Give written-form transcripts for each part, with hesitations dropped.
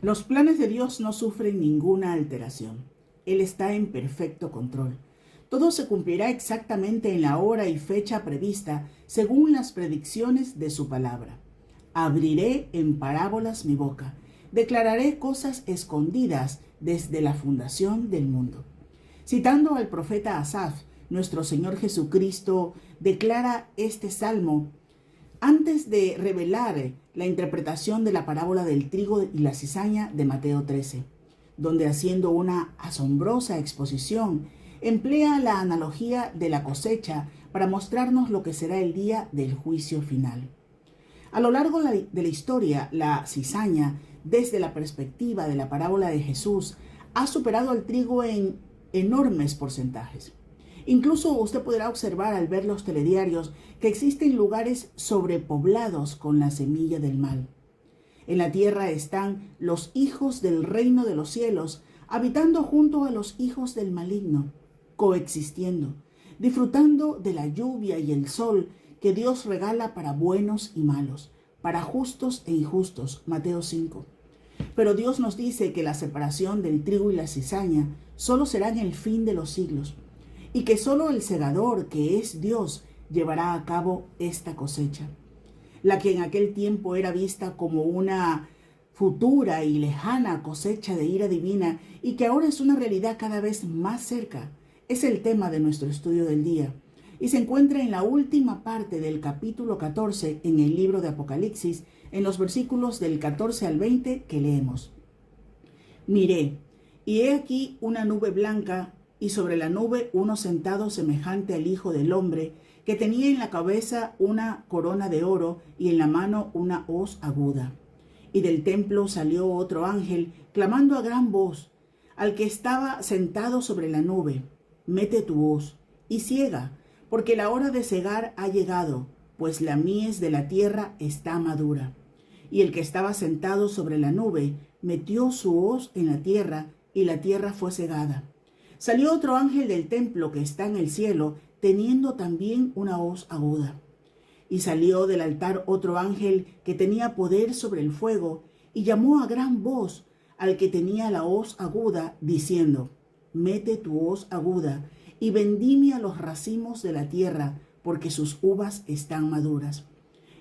Los planes de Dios no sufren ninguna alteración. Él está en perfecto control. Todo se cumplirá exactamente en la hora y fecha prevista, según las predicciones de su palabra. Abriré en parábolas mi boca. Declararé cosas escondidas desde la fundación del mundo. Citando al profeta Asaf, nuestro Señor Jesucristo declara este salmo antes de revelar la interpretación de la parábola del trigo y la cizaña de Mateo 13, donde, haciendo una asombrosa exposición, emplea la analogía de la cosecha para mostrarnos lo que será el día del juicio final. A lo largo de la historia, la cizaña, desde la perspectiva de la parábola de Jesús, ha superado al trigo en enormes porcentajes. Incluso usted podrá observar al ver los telediarios que existen lugares sobrepoblados con la semilla del mal. En la tierra están los hijos del reino de los cielos, habitando junto a los hijos del maligno, coexistiendo, disfrutando de la lluvia y el sol que Dios regala para buenos y malos, para justos e injustos. Mateo 5. Pero Dios nos dice que la separación del trigo y la cizaña solo será en el fin de los siglos, y que solo el segador, que es Dios, llevará a cabo esta cosecha, la que en aquel tiempo era vista como una futura y lejana cosecha de ira divina y que ahora es una realidad cada vez más cerca. Es el tema de nuestro estudio del día y se encuentra en la última parte del capítulo 14 en el libro de Apocalipsis, en los versículos del 14 al 20 que leemos. Miré, y he aquí una nube blanca, y sobre la nube uno sentado semejante al Hijo del Hombre, que tenía en la cabeza una corona de oro y en la mano una hoz aguda. Y del templo salió otro ángel, clamando a gran voz, al que estaba sentado sobre la nube: mete tu hoz y ciega, porque la hora de cegar ha llegado, pues la mies de la tierra está madura. Y el que estaba sentado sobre la nube metió su hoz en la tierra, y la tierra fue cegada. Salió otro ángel del templo que está en el cielo, teniendo también una hoz aguda. Y salió del altar otro ángel que tenía poder sobre el fuego, y llamó a gran voz al que tenía la hoz aguda, diciendo: mete tu hoz aguda, y vendimia los racimos de la tierra, porque sus uvas están maduras.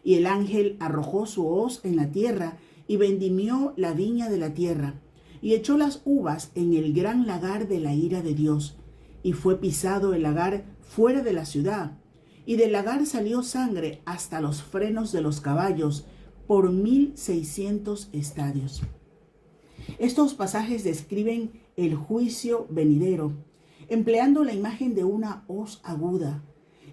Y el ángel arrojó su hoz en la tierra, y vendimió la viña de la tierra, y echó las uvas en el gran lagar de la ira de Dios, y fue pisado el lagar fuera de la ciudad, y del lagar salió sangre hasta los frenos de los caballos, por 1,600 estadios. Estos pasajes describen el juicio venidero, empleando la imagen de una hoz aguda,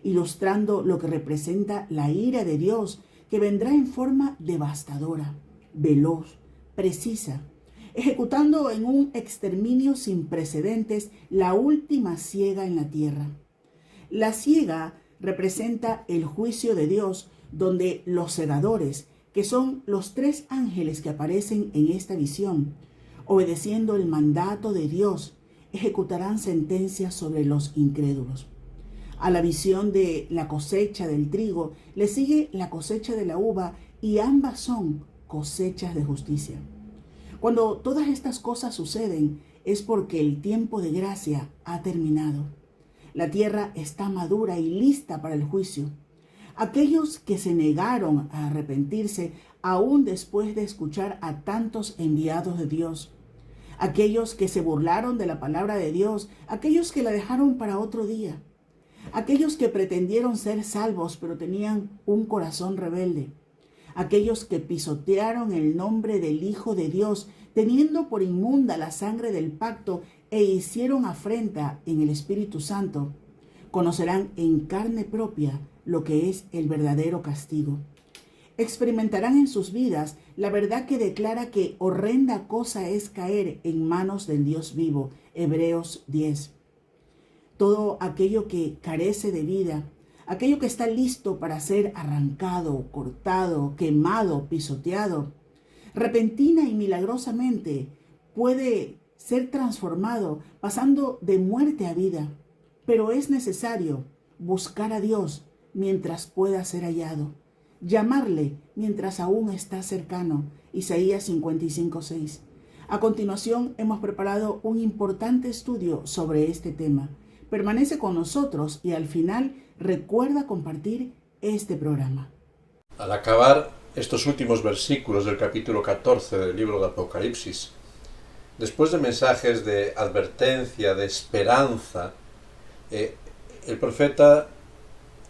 ilustrando lo que representa la ira de Dios, que vendrá en forma devastadora, veloz, precisa, ejecutando en un exterminio sin precedentes la última siega en la tierra. La siega representa el juicio de Dios, donde los segadores, que son los 3 ángeles que aparecen en esta visión, obedeciendo el mandato de Dios, ejecutarán sentencias sobre los incrédulos. A la visión de la cosecha del trigo le sigue la cosecha de la uva, y ambas son cosechas de justicia. Cuando todas estas cosas suceden, es porque el tiempo de gracia ha terminado. La tierra está madura y lista para el juicio. Aquellos que se negaron a arrepentirse aún después de escuchar a tantos enviados de Dios, aquellos que se burlaron de la palabra de Dios, aquellos que la dejaron para otro día, aquellos que pretendieron ser salvos pero tenían un corazón rebelde, aquellos que pisotearon el nombre del Hijo de Dios, teniendo por inmunda la sangre del pacto, e hicieron afrenta en el Espíritu Santo, conocerán en carne propia lo que es el verdadero castigo. Experimentarán en sus vidas la verdad que declara que horrenda cosa es caer en manos del Dios vivo. Hebreos 10. Todo aquello que carece de vida, aquello que está listo para ser arrancado, cortado, quemado, pisoteado, repentina y milagrosamente puede ser transformado, pasando de muerte a vida. Pero es necesario buscar a Dios mientras pueda ser hallado, llamarle mientras aún está cercano. Isaías 55:6. A continuación, hemos preparado un importante estudio sobre este tema. Permanece con nosotros y al final recuerda compartir este programa. Al acabar estos últimos versículos del capítulo 14 del libro de Apocalipsis, después de mensajes de advertencia, de esperanza, el profeta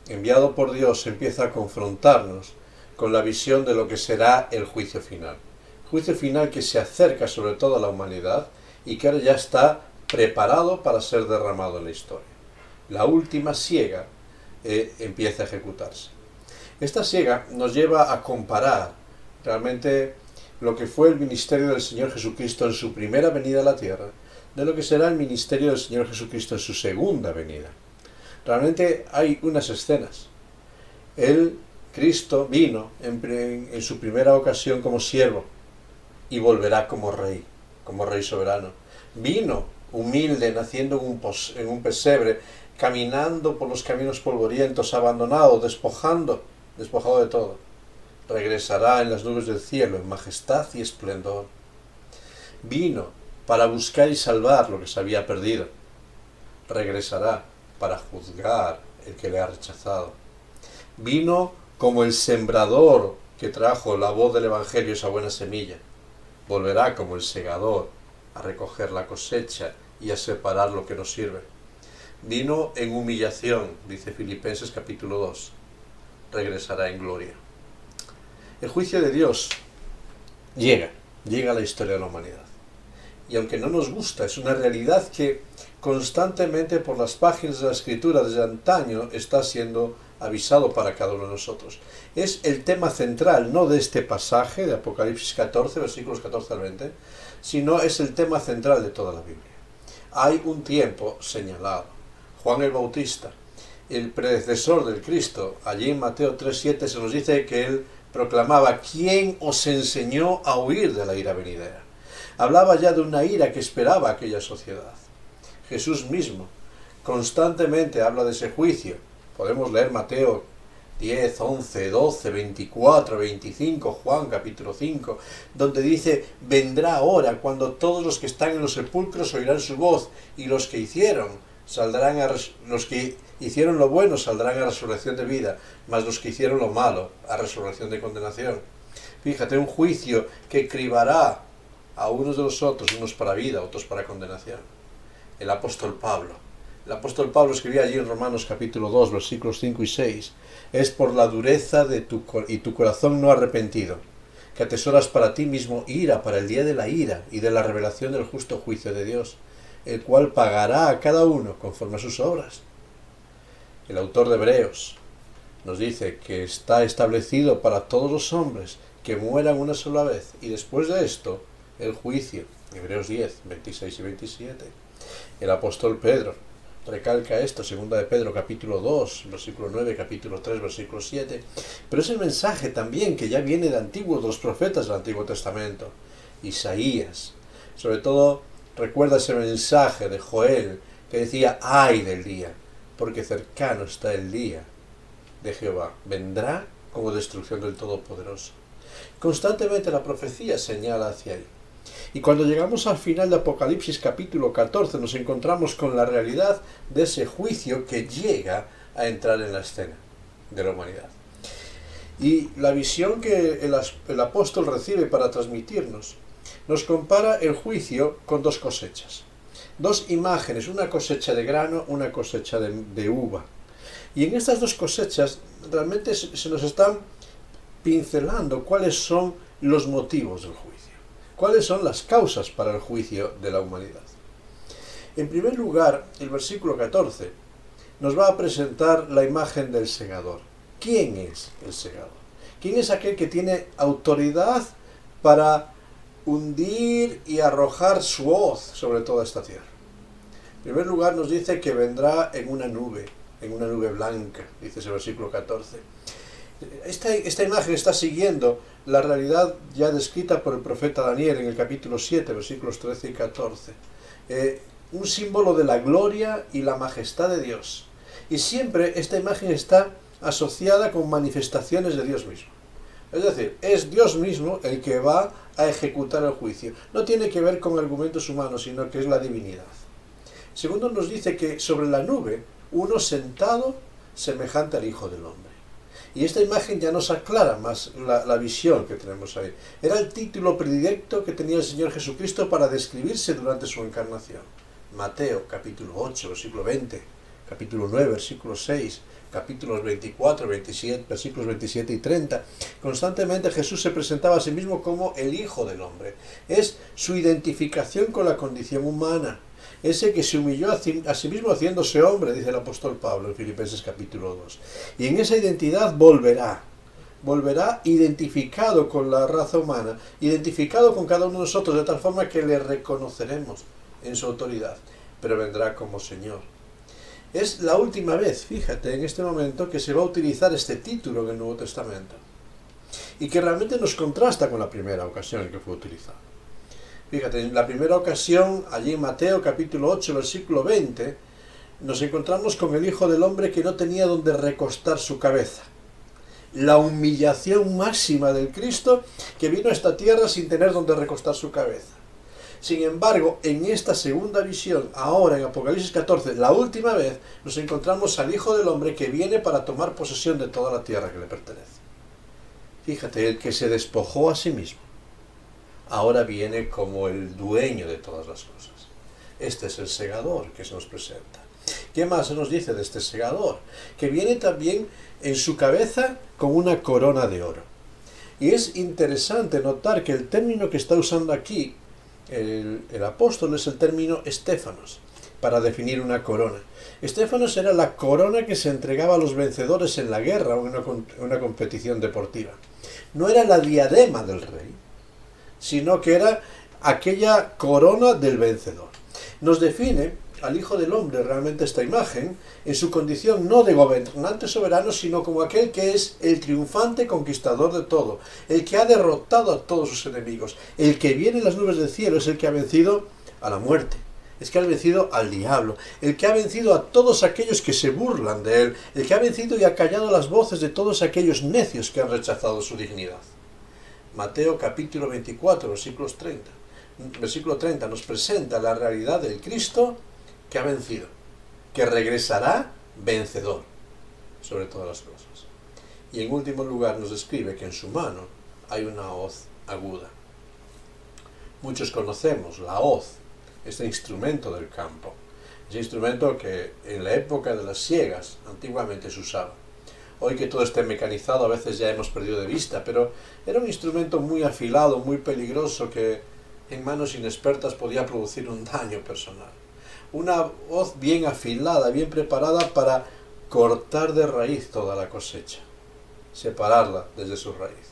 enviado por Dios empieza a confrontarnos con la visión de lo que será el juicio final. Juicio final que se acerca sobre todo a la humanidad y que ahora ya está preparado para ser derramado en la historia. La última siega empieza a ejecutarse. Esta siega nos lleva a comparar realmente lo que fue el ministerio del Señor Jesucristo en su primera venida a la tierra de lo que será el ministerio del Señor Jesucristo en su segunda venida. Realmente hay unas escenas. Cristo vino en su primera ocasión como siervo y volverá como rey soberano. Vino humilde, naciendo en un pesebre, caminando por los caminos polvorientos, abandonado, despojado de todo. Regresará en las nubes del cielo, en majestad y esplendor. Vino para buscar y salvar lo que se había perdido. Regresará para juzgar el que le ha rechazado. Vino como el sembrador que trajo la voz del Evangelio, esa buena semilla. Volverá como el segador a recoger la cosecha y a separar lo que nos sirve. Vino en humillación, dice Filipenses capítulo 2. Regresará en gloria. El juicio de Dios llega a la historia de la humanidad. Y aunque no nos gusta, es una realidad que constantemente por las páginas de la Escritura desde antaño está siendo avisado para cada uno de nosotros. Es el tema central, no de este pasaje de Apocalipsis 14, versículos 14 al 20, sino es el tema central de toda la Biblia. Hay un tiempo señalado. Juan el Bautista, el predecesor del Cristo, allí en Mateo 3:7 se nos dice que él proclamaba: ¿quién os enseñó a huir de la ira venidera? Hablaba ya de una ira que esperaba aquella sociedad. Jesús mismo constantemente habla de ese juicio. Podemos leer Mateo 10, 11, 12, 24, 25, Juan capítulo 5, donde dice: vendrá hora cuando todos los que están en los sepulcros oirán su voz, y los que hicieron lo bueno saldrán a resurrección de vida, mas los que hicieron lo malo a resurrección de condenación. Fíjate, un juicio que cribará a unos de los otros, unos para vida, otros para condenación. El apóstol Pablo escribía allí en Romanos capítulo 2, versículos 5 y 6, es por la dureza de tu corazón no arrepentido, que atesoras para ti mismo ira para el día de la ira y de la revelación del justo juicio de Dios, el cual pagará a cada uno conforme a sus obras. El autor de Hebreos nos dice que está establecido para todos los hombres que mueran una sola vez, y después de esto, el juicio. Hebreos 10, 26 y 27. El apóstol Pedro recalca esto, segunda de Pedro capítulo 2, versículo 9, capítulo 3, versículo 7. Pero es el mensaje también que ya viene de los profetas del Antiguo Testamento. Isaías, sobre todo, recuerda ese mensaje de Joel que decía: ay del día, porque cercano está el día de Jehová, vendrá como destrucción del Todopoderoso. Constantemente la profecía señala hacia ahí. Y cuando llegamos al final de Apocalipsis capítulo 14 nos encontramos con la realidad de ese juicio que llega a entrar en la escena de la humanidad. Y la visión que el apóstol recibe para transmitirnos nos compara el juicio con dos cosechas. Dos imágenes, una cosecha de grano, una cosecha de uva. Y en estas dos cosechas realmente se nos están pincelando cuáles son los motivos del juicio. ¿Cuáles son las causas para el juicio de la humanidad? En primer lugar, el versículo 14 nos va a presentar la imagen del segador. ¿Quién es el segador? ¿Quién es aquel que tiene autoridad para hundir y arrojar su hoz sobre toda esta tierra? En primer lugar nos dice que vendrá en una nube blanca, dice ese versículo 14. Esta imagen está siguiendo la realidad ya descrita por el profeta Daniel en el capítulo 7, versículos 13 y 14. Un símbolo de la gloria y la majestad de Dios. Y siempre esta imagen está asociada con manifestaciones de Dios mismo. Es decir, es Dios mismo el que va a ejecutar el juicio. No tiene que ver con argumentos humanos, sino que es la divinidad. Segundo, nos dice que sobre la nube, uno sentado semejante al Hijo del Hombre. Y esta imagen ya nos aclara más la visión que tenemos ahí. Era el título predilecto que tenía el Señor Jesucristo para describirse durante su encarnación. Mateo, capítulo 8, versículo 20, capítulo 9, versículo 6, capítulos 24, 27, versículos 27 y 30. Constantemente Jesús se presentaba a sí mismo como el Hijo del Hombre. Es su identificación con la condición humana. Ese que se humilló a sí mismo haciéndose hombre, dice el apóstol Pablo en Filipenses capítulo 2. Y en esa identidad volverá identificado con la raza humana, identificado con cada uno de nosotros, de tal forma que le reconoceremos en su autoridad, pero vendrá como Señor. Es la última vez, fíjate, en este momento que se va a utilizar este título en el Nuevo Testamento, y que realmente nos contrasta con la primera ocasión en que fue utilizado. Fíjate, en la primera ocasión, allí en Mateo capítulo 8, versículo 20, nos encontramos con el Hijo del Hombre que no tenía donde recostar su cabeza. La humillación máxima del Cristo que vino a esta tierra sin tener donde recostar su cabeza. Sin embargo, en esta segunda visión, ahora en Apocalipsis 14, la última vez, nos encontramos al Hijo del Hombre que viene para tomar posesión de toda la tierra que le pertenece. Fíjate, el que se despojó a sí mismo, ahora viene como el dueño de todas las cosas. Este es el segador que se nos presenta. ¿Qué más se nos dice de este segador? Que viene también en su cabeza con una corona de oro. Y es interesante notar que el término que está usando aquí el apóstol es el término estéfanos, para definir una corona. Estéfanos era la corona que se entregaba a los vencedores en la guerra o en una competición deportiva. No era la diadema del rey, sino que era aquella corona del vencedor. Nos define al Hijo del Hombre realmente esta imagen en su condición no de gobernante soberano, sino como aquel que es el triunfante conquistador de todo, el que ha derrotado a todos sus enemigos, el que viene en las nubes del cielo, es el que ha vencido a la muerte, es que ha vencido al diablo, el que ha vencido a todos aquellos que se burlan de él, el que ha vencido y ha callado las voces de todos aquellos necios que han rechazado su dignidad. Mateo capítulo 24, versículo 30 nos presenta la realidad del Cristo que ha vencido, que regresará vencedor sobre todas las cosas. Y en último lugar nos describe que en su mano hay una hoz aguda. Muchos conocemos la hoz, este instrumento del campo, ese instrumento que en la época de las siegas antiguamente se usaba. Hoy que todo esté mecanizado a veces ya hemos perdido de vista, pero era un instrumento muy afilado, muy peligroso, que en manos inexpertas podía producir un daño personal. Una hoz bien afilada, bien preparada para cortar de raíz toda la cosecha, separarla desde su raíz.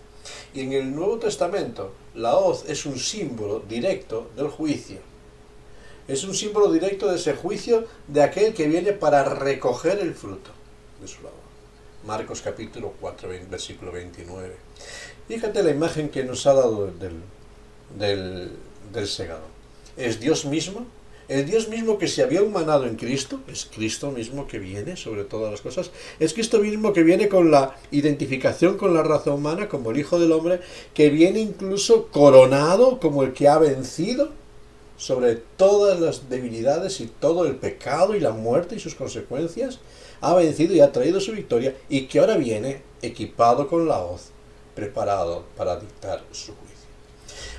Y en el Nuevo Testamento, la hoz es un símbolo directo del juicio. Es un símbolo directo de ese juicio de aquel que viene para recoger el fruto de su labor. Marcos capítulo 4, versículo 29. Fíjate la imagen que nos ha dado del segador. Es Dios mismo, el Dios mismo que se había humanado en Cristo, es Cristo mismo que viene sobre todas las cosas, es Cristo mismo que viene con la identificación con la raza humana, como el Hijo del Hombre, que viene incluso coronado como el que ha vencido sobre todas las debilidades y todo el pecado y la muerte y sus consecuencias, ha vencido y ha traído su victoria, y que ahora viene equipado con la hoz, preparado para dictar su juicio.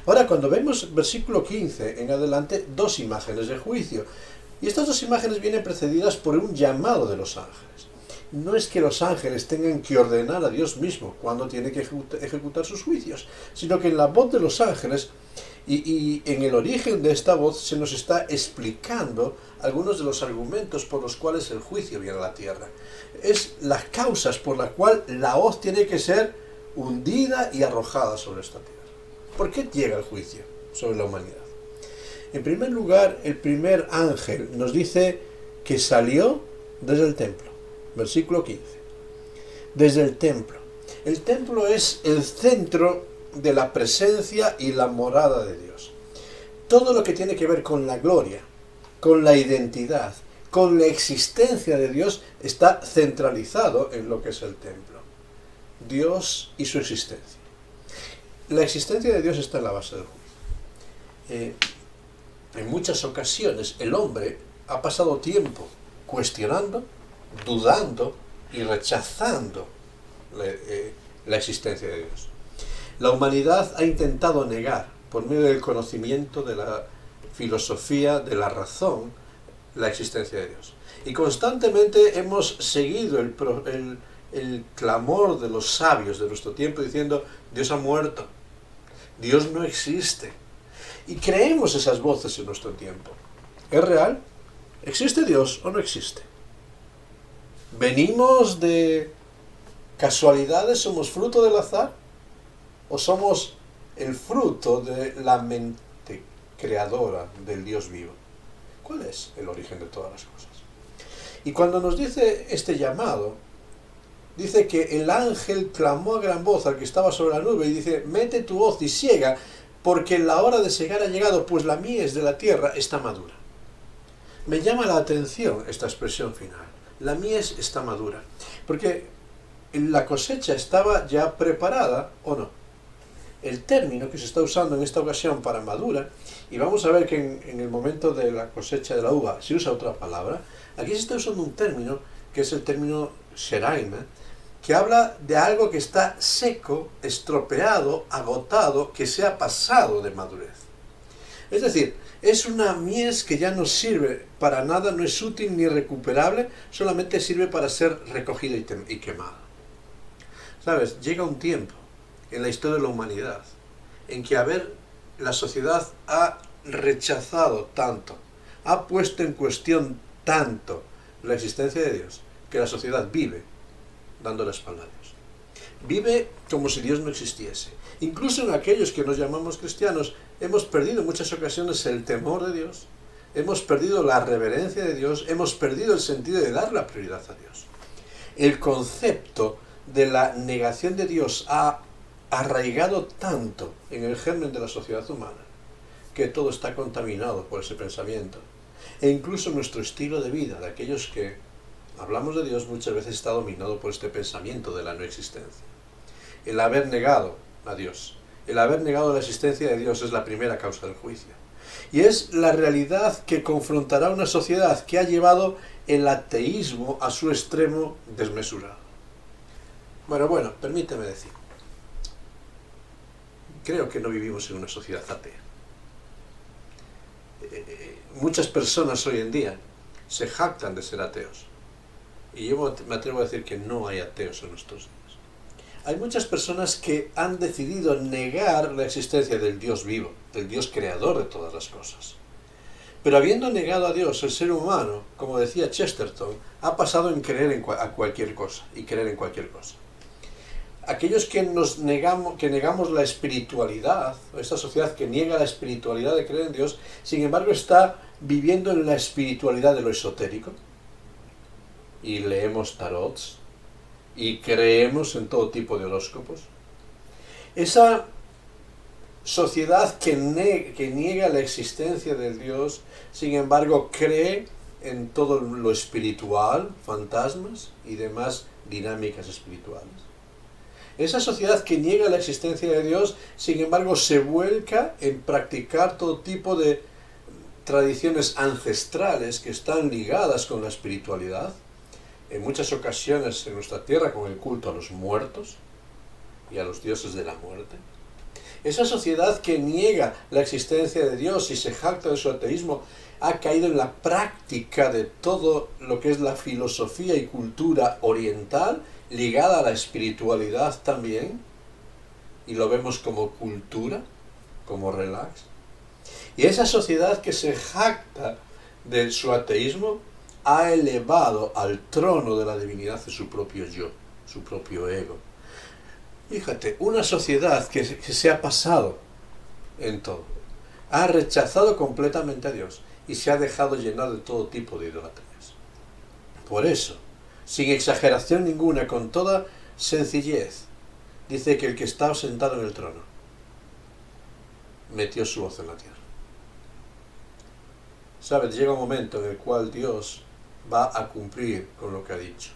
Ahora, cuando vemos versículo 15 en adelante, dos imágenes de juicio, y estas dos imágenes vienen precedidas por un llamado de los ángeles. No es que los ángeles tengan que ordenar a Dios mismo cuando tiene que ejecutar sus juicios, sino que en la voz de los ángeles y en el origen de esta voz se nos está explicando algunos de los argumentos por los cuales el juicio viene a la tierra. Es las causas por las cuales la hoz tiene que ser hundida y arrojada sobre esta tierra. ¿Por qué llega el juicio sobre la humanidad? En primer lugar, el primer ángel nos dice que salió desde el templo. Versículo 15. Desde el templo. El templo es el centro de la presencia y la morada de Dios. Todo lo que tiene que ver con la gloria, con la identidad, con la existencia de Dios, está centralizado en lo que es el templo. Dios y su existencia. La existencia de Dios está en la base del juicio. En muchas ocasiones el hombre ha pasado tiempo cuestionando, dudando y rechazando la existencia de Dios. La humanidad ha intentado negar, por medio del conocimiento, de la filosofía, de la razón, la existencia de Dios. Y constantemente hemos seguido el clamor de los sabios de nuestro tiempo diciendo: Dios ha muerto, Dios no existe. Y creemos esas voces en nuestro tiempo. ¿Es real? ¿Existe Dios o no existe? ¿Venimos de casualidades? ¿Somos fruto del azar? ¿O somos el fruto de la mente creadora del Dios vivo? ¿Cuál es el origen de todas las cosas? Y cuando nos dice este llamado, dice que el ángel clamó a gran voz al que estaba sobre la nube y dice: mete tu hoz y siega, porque la hora de segar ha llegado, pues la mies de la tierra está madura. Me llama la atención esta expresión final: la mies está madura, porque la cosecha estaba ya preparada, ¿o no? El término que se está usando en esta ocasión para madura, y vamos a ver que en el momento de la cosecha de la uva se usa otra palabra, aquí se está usando un término que es el término sheraima, que habla de algo que está seco, estropeado, agotado, que se ha pasado de madurez. Es decir, es una mies que ya no sirve para nada, no es útil ni recuperable, solamente sirve para ser recogida y quemada. ¿Sabes? Llega un tiempo en la historia de la humanidad en que la sociedad ha rechazado tanto, ha puesto en cuestión tanto la existencia de Dios, que la sociedad vive dando la espalda a Dios. Vive como si Dios no existiese. Incluso en aquellos que nos llamamos cristianos, hemos perdido en muchas ocasiones el temor de Dios, hemos perdido la reverencia de Dios, hemos perdido el sentido de dar la prioridad a Dios. El concepto de la negación de Dios ha arraigado tanto en el germen de la sociedad humana que todo está contaminado por ese pensamiento. E incluso nuestro estilo de vida, de aquellos que hablamos de Dios, muchas veces está dominado por este pensamiento de la no existencia. El haber negado a Dios, el haber negado la existencia de Dios es la primera causa del juicio. Y es la realidad que confrontará una sociedad que ha llevado el ateísmo a su extremo desmesurado. Bueno, permíteme decir, creo que no vivimos en una sociedad atea. Muchas personas hoy en día se jactan de ser ateos. Y yo me atrevo a decir que no hay ateos en nuestros días. Hay muchas personas que han decidido negar la existencia del Dios vivo, del Dios creador de todas las cosas. Pero habiendo negado a Dios, el ser humano, como decía Chesterton, ha pasado en creer a cualquier cosa y creer en cualquier cosa. Aquellos que negamos la espiritualidad, esta sociedad que niega la espiritualidad de creer en Dios, sin embargo está viviendo en la espiritualidad de lo esotérico, y leemos tarots, y creemos en todo tipo de horóscopos. Esa sociedad que niega la existencia de Dios, sin embargo cree en todo lo espiritual, fantasmas y demás dinámicas espirituales. Esa sociedad que niega la existencia de Dios, sin embargo se vuelca en practicar todo tipo de tradiciones ancestrales que están ligadas con la espiritualidad, en muchas ocasiones en nuestra tierra con el culto a los muertos y a los dioses de la muerte. Esa sociedad que niega la existencia de Dios y se jacta de su ateísmo ha caído en la práctica de todo lo que es la filosofía y cultura oriental, ligada a la espiritualidad también, y lo vemos como cultura, como relax. Y esa sociedad que se jacta de su ateísmo ha elevado al trono de la divinidad de su propio yo, su propio ego. Fíjate, una sociedad que se ha pasado en todo, ha rechazado completamente a Dios y se ha dejado llenar de todo tipo de idolatrías. Por eso, sin exageración ninguna, con toda sencillez, dice que el que estaba sentado en el trono metió su voz en la tierra. ¿Sabes? Llega un momento en el cual Dios va a cumplir con lo que ha dicho.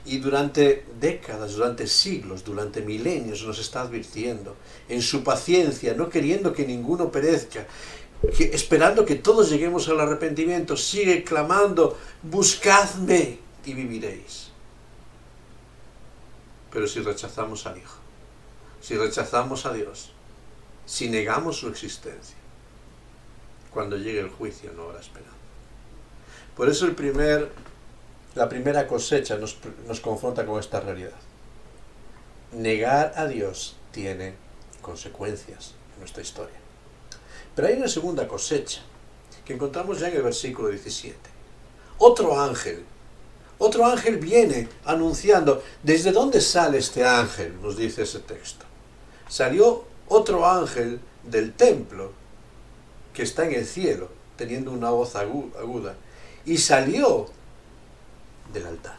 Y durante décadas, durante siglos, durante milenios nos está advirtiendo, en su paciencia, no queriendo que ninguno perezca, esperando que todos lleguemos al arrepentimiento, sigue clamando, buscadme y viviréis. Pero si rechazamos al Hijo, si rechazamos a Dios, si negamos su existencia, cuando llegue el juicio no habrá esperanza. Por eso la primera cosecha nos confronta con esta realidad. Negar a Dios tiene consecuencias en nuestra historia. Pero hay una segunda cosecha que encontramos ya en el versículo 17. Otro ángel viene anunciando. ¿Desde dónde sale este ángel? Nos dice ese texto. Salió otro ángel del templo que está en el cielo, teniendo una voz aguda, y salió del altar.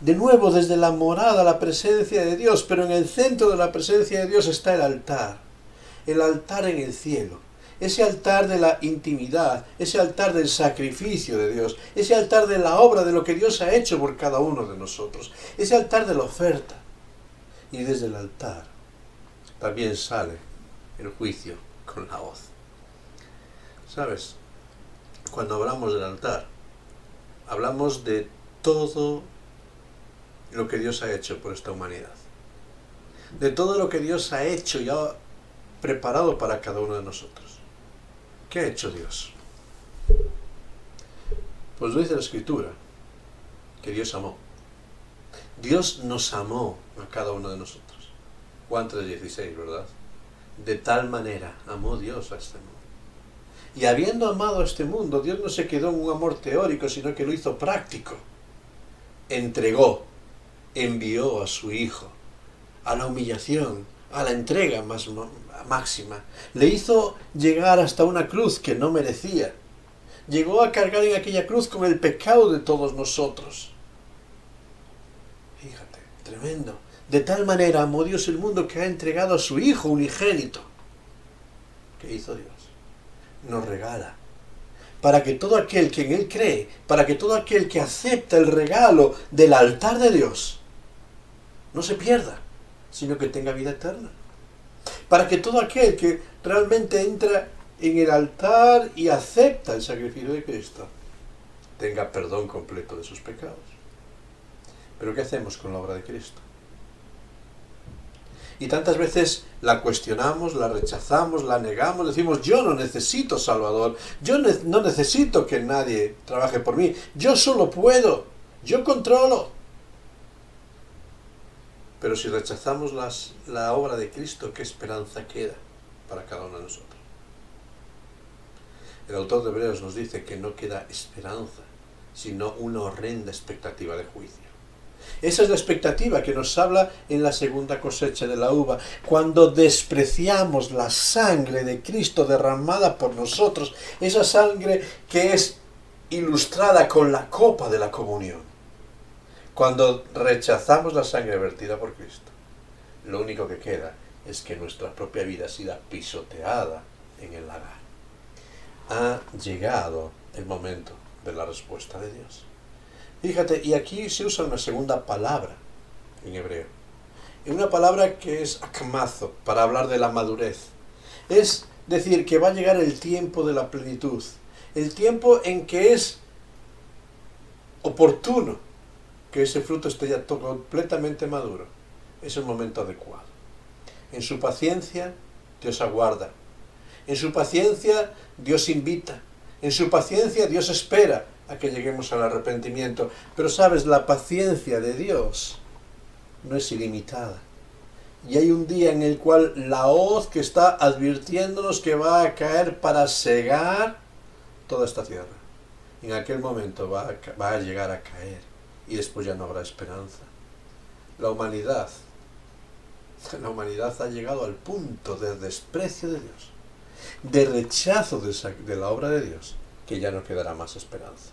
De nuevo desde la morada, la presencia de Dios, pero en el centro de la presencia de Dios está el altar en el cielo, ese altar de la intimidad, ese altar del sacrificio de Dios, ese altar de la obra, de lo que Dios ha hecho por cada uno de nosotros, ese altar de la oferta. Y desde el altar también sale el juicio con la hoz. ¿Sabes? Cuando hablamos del altar, hablamos de todo lo que Dios ha hecho por esta humanidad. De todo lo que Dios ha hecho y ha preparado para cada uno de nosotros. ¿Qué ha hecho Dios? Pues lo dice la Escritura, que Dios amó. Dios nos amó a cada uno de nosotros. Juan 3:16, ¿verdad? De tal manera amó Dios a este mundo. Y habiendo amado a este mundo, Dios no se quedó en un amor teórico, sino que lo hizo práctico. Entregó, envió a su Hijo a la humillación, a la entrega máxima. Le hizo llegar hasta una cruz que no merecía. Llegó a cargar en aquella cruz con el pecado de todos nosotros. Fíjate, tremendo. De tal manera amó Dios el mundo que ha entregado a su Hijo unigénito. ¿Qué hizo Dios? Nos regala. Para que todo aquel que en Él cree, para que todo aquel que acepta el regalo del altar de Dios, no se pierda, sino que tenga vida eterna. Para que todo aquel que realmente entra en el altar y acepta el sacrificio de Cristo, tenga perdón completo de sus pecados. Pero ¿qué hacemos con la obra de Cristo? Y tantas veces la cuestionamos, la rechazamos, la negamos, decimos, yo no necesito Salvador, yo no necesito que nadie trabaje por mí, yo solo puedo, yo controlo. Pero si rechazamos la obra de Cristo, ¿qué esperanza queda para cada uno de nosotros? El autor de Hebreos nos dice que no queda esperanza, sino una horrenda expectativa de juicio. Esa es la expectativa que nos habla en la segunda cosecha de la uva. Cuando despreciamos la sangre de Cristo derramada por nosotros, esa sangre que es ilustrada con la copa de la comunión. Cuando rechazamos la sangre vertida por Cristo, lo único que queda es que nuestra propia vida ha sido pisoteada en el lagar. Ha llegado el momento de la respuesta de Dios. Fíjate, y aquí se usa una segunda palabra en hebreo. Una palabra que es akmazo, para hablar de la madurez. Es decir, que va a llegar el tiempo de la plenitud. El tiempo en que es oportuno que ese fruto esté ya completamente maduro. Es el momento adecuado. En su paciencia, Dios aguarda. En su paciencia, Dios invita. En su paciencia, Dios espera a que lleguemos al arrepentimiento. Pero sabes, la paciencia de Dios no es ilimitada. Y hay un día en el cual la hoz que está advirtiéndonos que va a caer para cegar toda esta tierra. En aquel momento va a llegar a caer y después ya no habrá esperanza. La humanidad ha llegado al punto de desprecio de Dios, de rechazo de la obra de Dios, que ya no quedará más esperanza.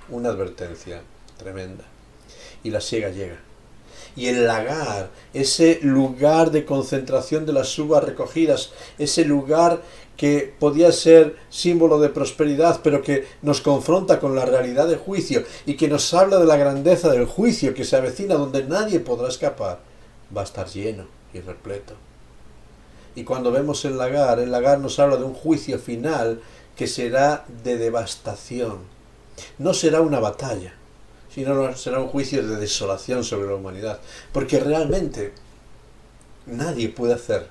Una advertencia tremenda. Y la siega llega. Y el lagar, ese lugar de concentración de las uvas recogidas, ese lugar que podía ser símbolo de prosperidad, pero que nos confronta con la realidad del juicio y que nos habla de la grandeza del juicio que se avecina, donde nadie podrá escapar, va a estar lleno y repleto. Y cuando vemos el lagar nos habla de un juicio final que será de devastación. No será una batalla, sino será un juicio de desolación sobre la humanidad, porque realmente nadie puede hacer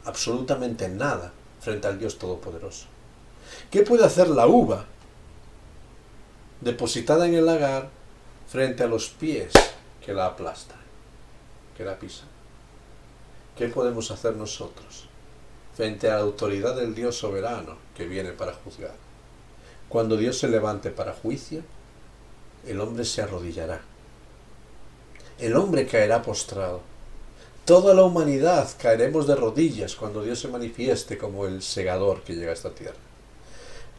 absolutamente nada frente al Dios Todopoderoso. ¿Qué puede hacer la uva depositada en el lagar frente a los pies que la aplastan, que la pisan? ¿Qué podemos hacer nosotros frente a la autoridad del Dios soberano que viene para juzgar? Cuando Dios se levante para juicio, el hombre se arrodillará. El hombre caerá postrado. Toda la humanidad caeremos de rodillas cuando Dios se manifieste como el segador que llega a esta tierra.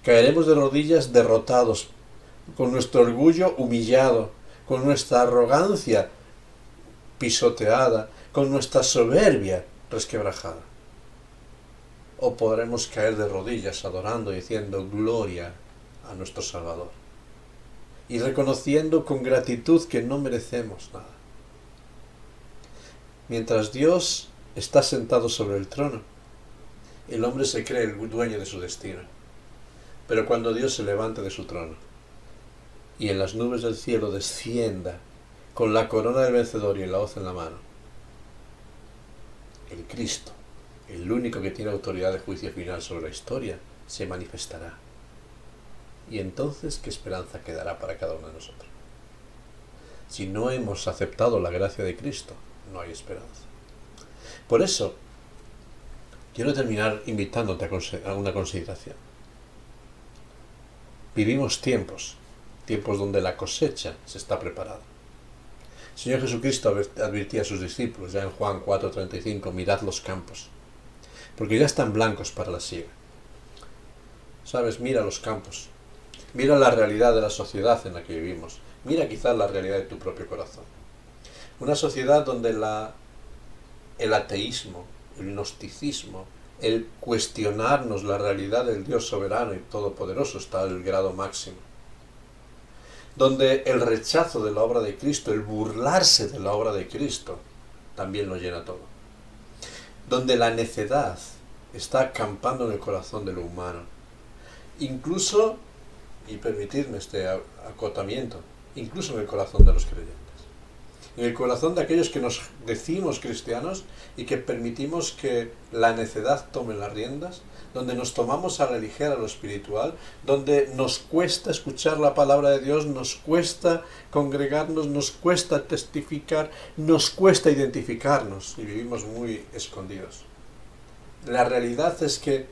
Caeremos de rodillas derrotados, con nuestro orgullo humillado, con nuestra arrogancia pisoteada, con nuestra soberbia resquebrajada. O podremos caer de rodillas adorando y diciendo gloria a nuestro Salvador. Y reconociendo con gratitud que no merecemos nada. Mientras Dios está sentado sobre el trono, el hombre se cree el dueño de su destino. Pero cuando Dios se levante de su trono y en las nubes del cielo descienda con la corona del vencedor y la hoz en la mano, el Cristo, el único que tiene autoridad de juicio final sobre la historia, se manifestará. Y entonces, ¿qué esperanza quedará para cada uno de nosotros? Si no hemos aceptado la gracia de Cristo, no hay esperanza. Por eso, quiero terminar invitándote a una consideración. Vivimos tiempos donde la cosecha se está preparada. El Señor Jesucristo advirtía a sus discípulos, ya en Juan 4:35, mirad los campos, porque ya están blancos para la siega. ¿Sabes? Mira los campos. Mira la realidad de la sociedad en la que vivimos. Mira quizás la realidad de tu propio corazón. Una sociedad donde el ateísmo, el gnosticismo, el cuestionarnos la realidad del Dios soberano y todopoderoso está al grado máximo. Donde el rechazo de la obra de Cristo, el burlarse de la obra de Cristo, también lo llena todo. Donde la necedad está acampando en el corazón de lo humano. Incluso, y permitidme este acotamiento, incluso en el corazón de los creyentes. En el corazón de aquellos que nos decimos cristianos y que permitimos que la necedad tome las riendas, donde nos tomamos a la ligera lo espiritual, donde nos cuesta escuchar la palabra de Dios, nos cuesta congregarnos, nos cuesta testificar, nos cuesta identificarnos y vivimos muy escondidos. La realidad es que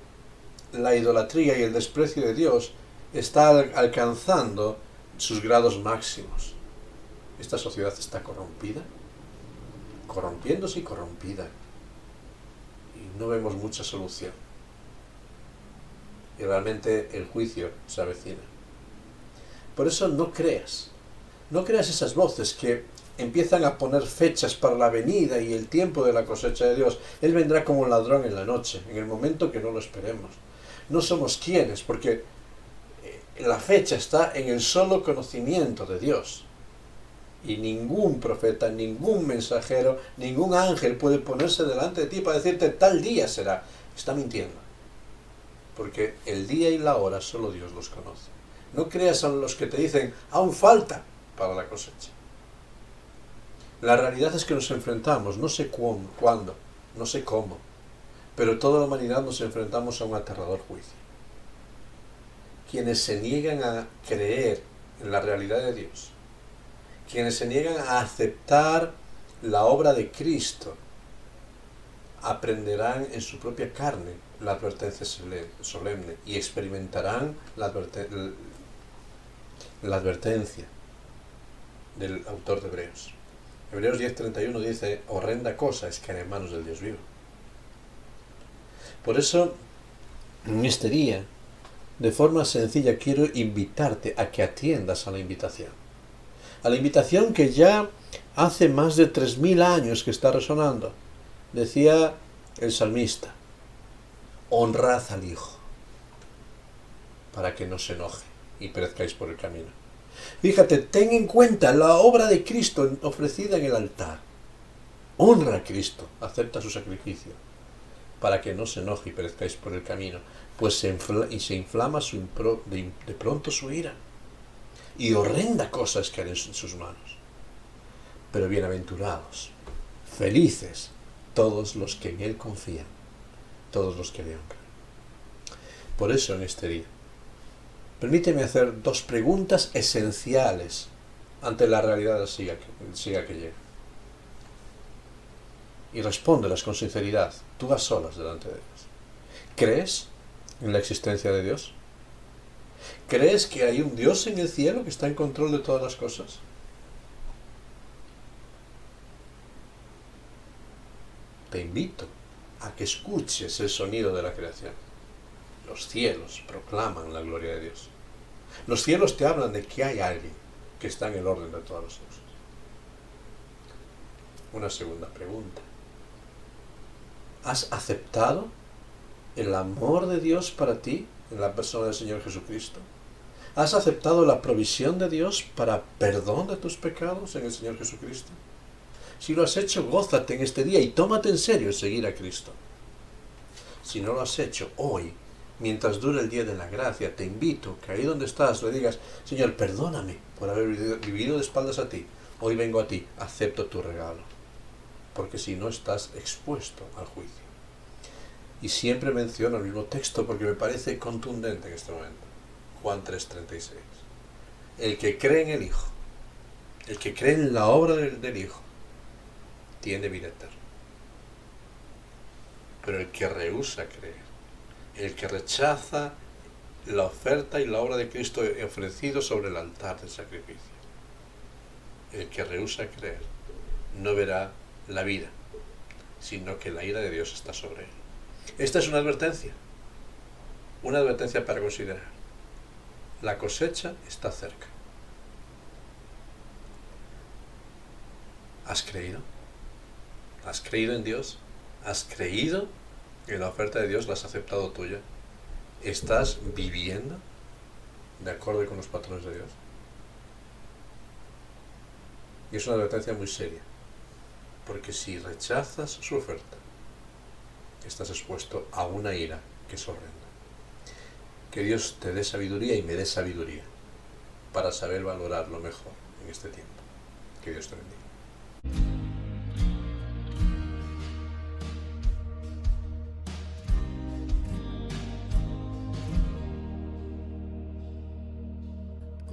la idolatría y el desprecio de Dios está alcanzando sus grados máximos. Esta sociedad está corrompida, corrompiéndose y corrompida. Y no vemos mucha solución. Y realmente el juicio se avecina. Por eso no creas esas voces que empiezan a poner fechas para la venida y el tiempo de la cosecha de Dios. Él vendrá como un ladrón en la noche, en el momento que no lo esperemos. No somos quienes, porque la fecha está en el solo conocimiento de Dios. Y ningún profeta, ningún mensajero, ningún ángel puede ponerse delante de ti para decirte tal día será. Está mintiendo. Porque el día y la hora solo Dios los conoce. No creas a los que te dicen, aún falta para la cosecha. La realidad es que nos enfrentamos, no sé cuándo, no sé cómo, pero toda la humanidad nos enfrentamos a un aterrador juicio. Quienes se niegan a creer en la realidad de Dios, quienes se niegan a aceptar la obra de Cristo, aprenderán en su propia carne la advertencia solemne y experimentarán la advertencia del autor de Hebreos. Hebreos 10:31 dice, horrenda cosa es caer en manos del Dios vivo. Por eso, en este día, de forma sencilla, quiero invitarte a que atiendas a la invitación. A la invitación que ya hace más de 3000 años que está resonando. Decía el salmista, honrad al Hijo, para que no se enoje y perezcáis por el camino. Fíjate, ten en cuenta la obra de Cristo ofrecida en el altar. Honra a Cristo, acepta su sacrificio, para que no se enoje y perezcáis por el camino, pues se inflama de pronto su ira, y horrenda cosa es caer en sus manos. Pero bienaventurados, felices, todos los que en Él confían, todos los que le honran. Por eso en este día, permíteme hacer 2 preguntas esenciales ante la realidad del siga que llega. Y respóndelas con sinceridad, tú a solas delante de Dios. ¿Crees en la existencia de Dios? ¿Crees que hay un Dios en el cielo que está en control de todas las cosas? Te invito a que escuches el sonido de la creación. Los cielos proclaman la gloria de Dios. Los cielos te hablan de que hay alguien que está en el orden de todas las cosas. Una segunda pregunta. ¿Has aceptado el amor de Dios para ti en la persona del Señor Jesucristo? ¿Has aceptado la provisión de Dios para perdón de tus pecados en el Señor Jesucristo? Si lo has hecho, gózate en este día y tómate en serio seguir a Cristo. Si no lo has hecho, hoy, mientras dure el día de la gracia, te invito que ahí donde estás le digas, Señor, perdóname por haber vivido de espaldas a ti. Hoy vengo a ti, acepto tu regalo. Porque si no estás expuesto al juicio. Y siempre menciono el mismo texto porque me parece contundente en este momento. Juan 3:36. El que cree en el Hijo, el que cree en la obra del Hijo, tiene vida eterna. Pero el que rehúsa creer, el que rechaza la oferta y la obra de Cristo ofrecido sobre el altar del sacrificio, el que rehúsa creer, no verá la vida, sino que la ira de Dios está sobre él. Esta es una advertencia para considerar. La cosecha está cerca. ¿Has creído? ¿Has creído en Dios? ¿Has creído en la oferta de Dios? ¿La has aceptado tuya? ¿Estás viviendo de acuerdo con los patrones de Dios? Y es una advertencia muy seria. Porque si rechazas su oferta, estás expuesto a una ira que es horrenda. Que Dios te dé sabiduría y me dé sabiduría para saber valorar lo mejor en este tiempo. Que Dios te bendiga.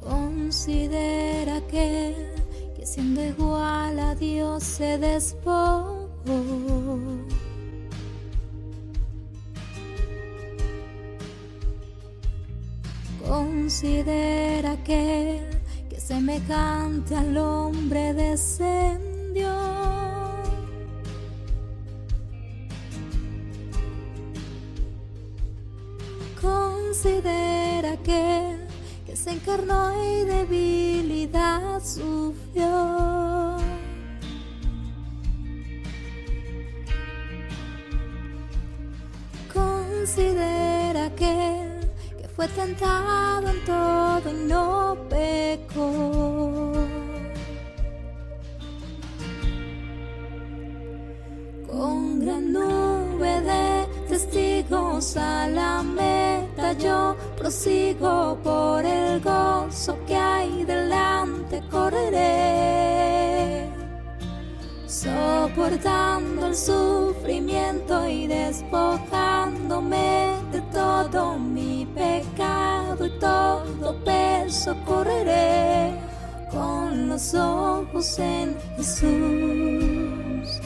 Considera que siendo igual a Dios se despojó. Considera que semejante al hombre descendió. Considera que se encarnó y debilidad sufrió. Considera que fue tentado en todo y no pecó. Con gran nube de testigos a la meta yo prosigo, por el gozo que hay delante correré, soportando el sufrimiento y despojándome de todo mi pecado y todo peso correré con los ojos en Jesús.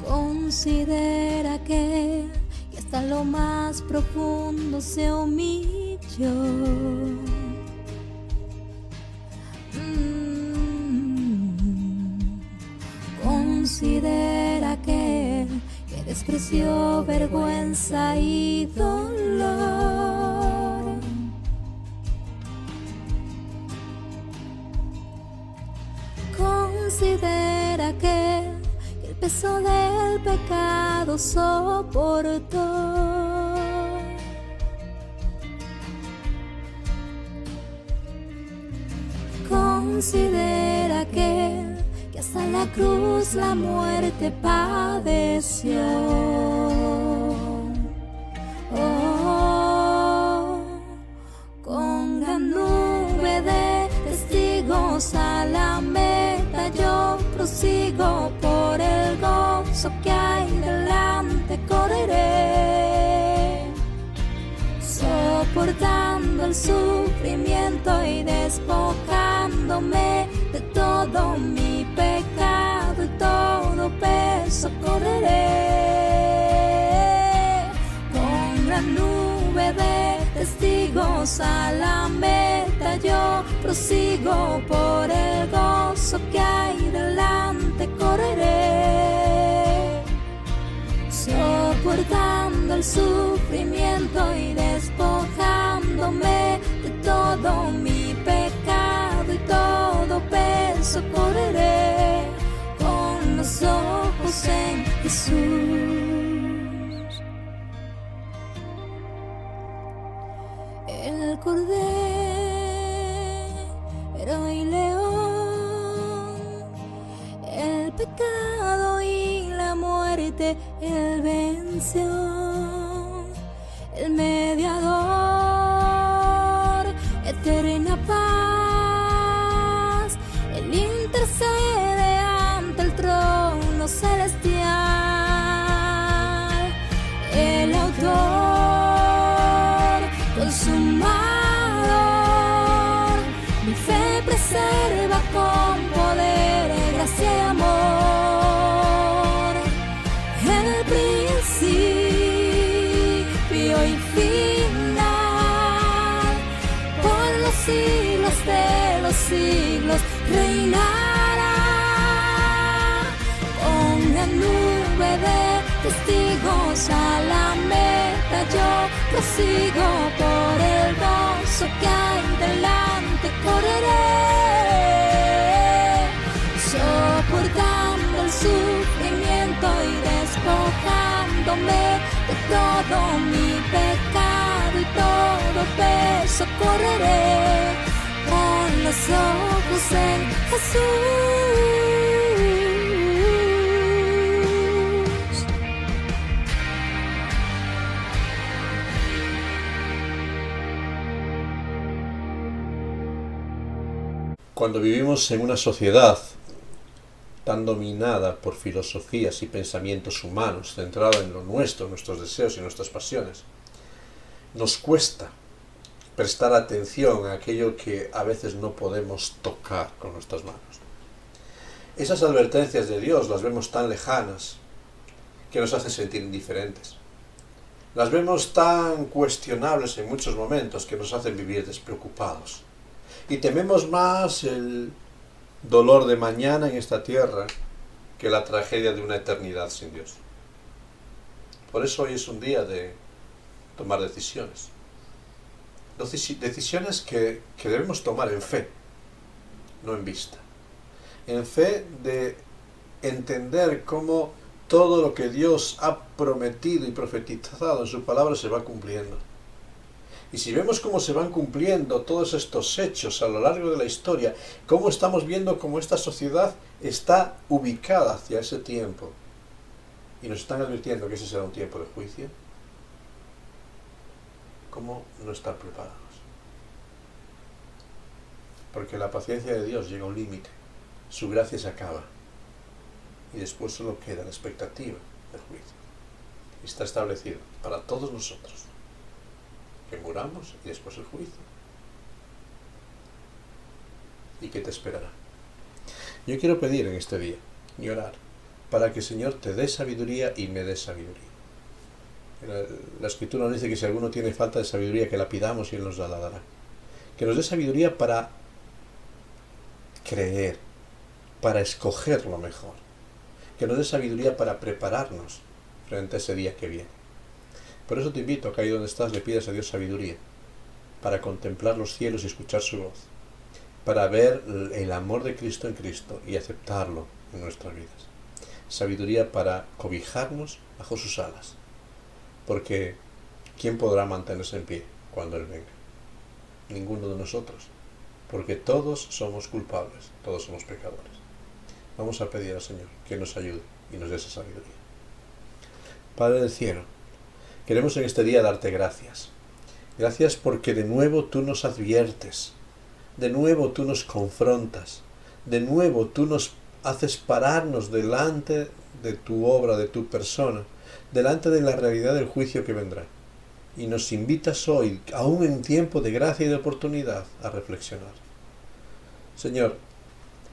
Considera que hasta lo más profundo se humilló. Considera que que despreció vergüenza y dolor. Considera que el peso del pecado soportó. Considera que hasta la cruz la muerte padeció. Oh, con gran nube de testigos a la meta yo prosigo, por el gozo que hay delante correré, soportando el sufrimiento y despojándome de todo mi pecado y todo peso correré. Con gran nube de testigos a la meta yo prosigo, por el gozo que hay delante correré, soportando el sufrimiento y despojándome de todo mi pecado y todo peso correré, con los ojos en Jesús. El Cordero y León, el pecado y la muerte Él venció, el mediador, eterna paz, Él intercede ante el trono celestial, el autor consumador, mi fe preserva con poder, gracia y amor, el principio y final, por los siglos de los siglos reinará, con la nube de testigos a la meta yo prosigo, por el gozo que hay delante correré, soportando el sufrimiento y despojándome de todo mi pecado y todo peso correré, con los ojos en Jesús. Cuando vivimos en una sociedad tan dominada por filosofías y pensamientos humanos, centrada en lo nuestro, nuestros deseos y nuestras pasiones, nos cuesta prestar atención a aquello que a veces no podemos tocar con nuestras manos. Esas advertencias de Dios las vemos tan lejanas que nos hacen sentir indiferentes. Las vemos tan cuestionables en muchos momentos que nos hacen vivir despreocupados. Y tememos más el dolor de mañana en esta tierra que la tragedia de una eternidad sin Dios. Por eso hoy es un día de tomar decisiones. Decisiones que debemos tomar en fe, no en vista. En fe de entender cómo todo lo que Dios ha prometido y profetizado en su palabra se va cumpliendo. Y si vemos cómo se van cumpliendo todos estos hechos a lo largo de la historia, cómo estamos viendo cómo esta sociedad está ubicada hacia ese tiempo, y nos están advirtiendo que ese será un tiempo de juicio, ¿cómo no estar preparados? Porque la paciencia de Dios llega a un límite, su gracia se acaba, y después solo queda la expectativa del juicio. Está establecido para todos nosotros que muramos y después el juicio. ¿Y qué te esperará? Yo quiero pedir en este día y orar para que el Señor te dé sabiduría y me dé sabiduría. La Escritura nos dice que si alguno tiene falta de sabiduría, que la pidamos y Él nos la dará. Que nos dé sabiduría para creer, para escoger lo mejor. Que nos dé sabiduría para prepararnos frente a ese día que viene. Por eso te invito a que ahí donde estás le pidas a Dios sabiduría para contemplar los cielos y escuchar su voz, para ver el amor de Cristo en Cristo y aceptarlo en nuestras vidas. Sabiduría para cobijarnos bajo sus alas, porque ¿quién podrá mantenerse en pie cuando Él venga? Ninguno de nosotros, porque todos somos culpables, todos somos pecadores. Vamos a pedir al Señor que nos ayude y nos dé esa sabiduría. Padre del cielo, queremos en este día darte gracias. Gracias porque de nuevo tú nos adviertes, de nuevo tú nos confrontas, de nuevo tú nos haces pararnos delante de tu obra, de tu persona, delante de la realidad del juicio que vendrá. Y nos invitas hoy, aún en tiempo de gracia y de oportunidad, a reflexionar. Señor,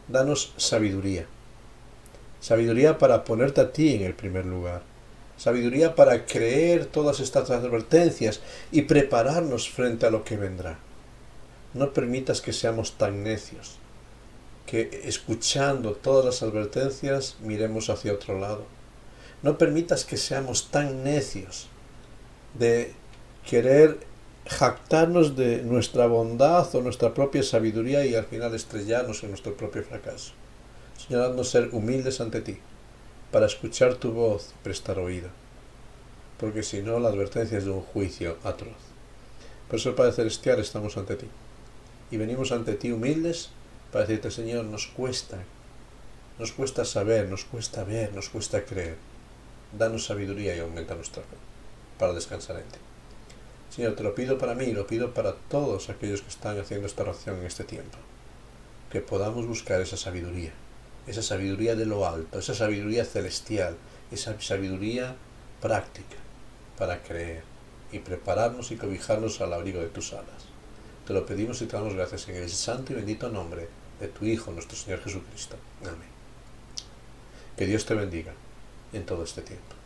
danos sabiduría. Sabiduría para ponerte a ti en el primer lugar. Sabiduría para creer todas estas advertencias y prepararnos frente a lo que vendrá. No permitas que seamos tan necios, que escuchando todas las advertencias miremos hacia otro lado. No permitas que seamos tan necios de querer jactarnos de nuestra bondad o nuestra propia sabiduría y al final estrellarnos en nuestro propio fracaso. Señor, haznos ser humildes ante ti, para escuchar tu voz y prestar oído, porque si no la advertencia es de un juicio atroz. Por eso, Padre Celestial, estamos ante ti, y venimos ante ti humildes para decirte, Señor, nos cuesta saber, nos cuesta ver, nos cuesta creer. Danos sabiduría y aumenta nuestra fe, para descansar en ti. Señor, te lo pido para mí y lo pido para todos aquellos que están haciendo esta oración en este tiempo, que podamos buscar esa sabiduría de lo alto, esa sabiduría celestial, esa sabiduría práctica para creer y prepararnos y cobijarnos al abrigo de tus alas. Te lo pedimos y te damos gracias en el santo y bendito nombre de tu Hijo, nuestro Señor Jesucristo. Amén. Que Dios te bendiga en todo este tiempo.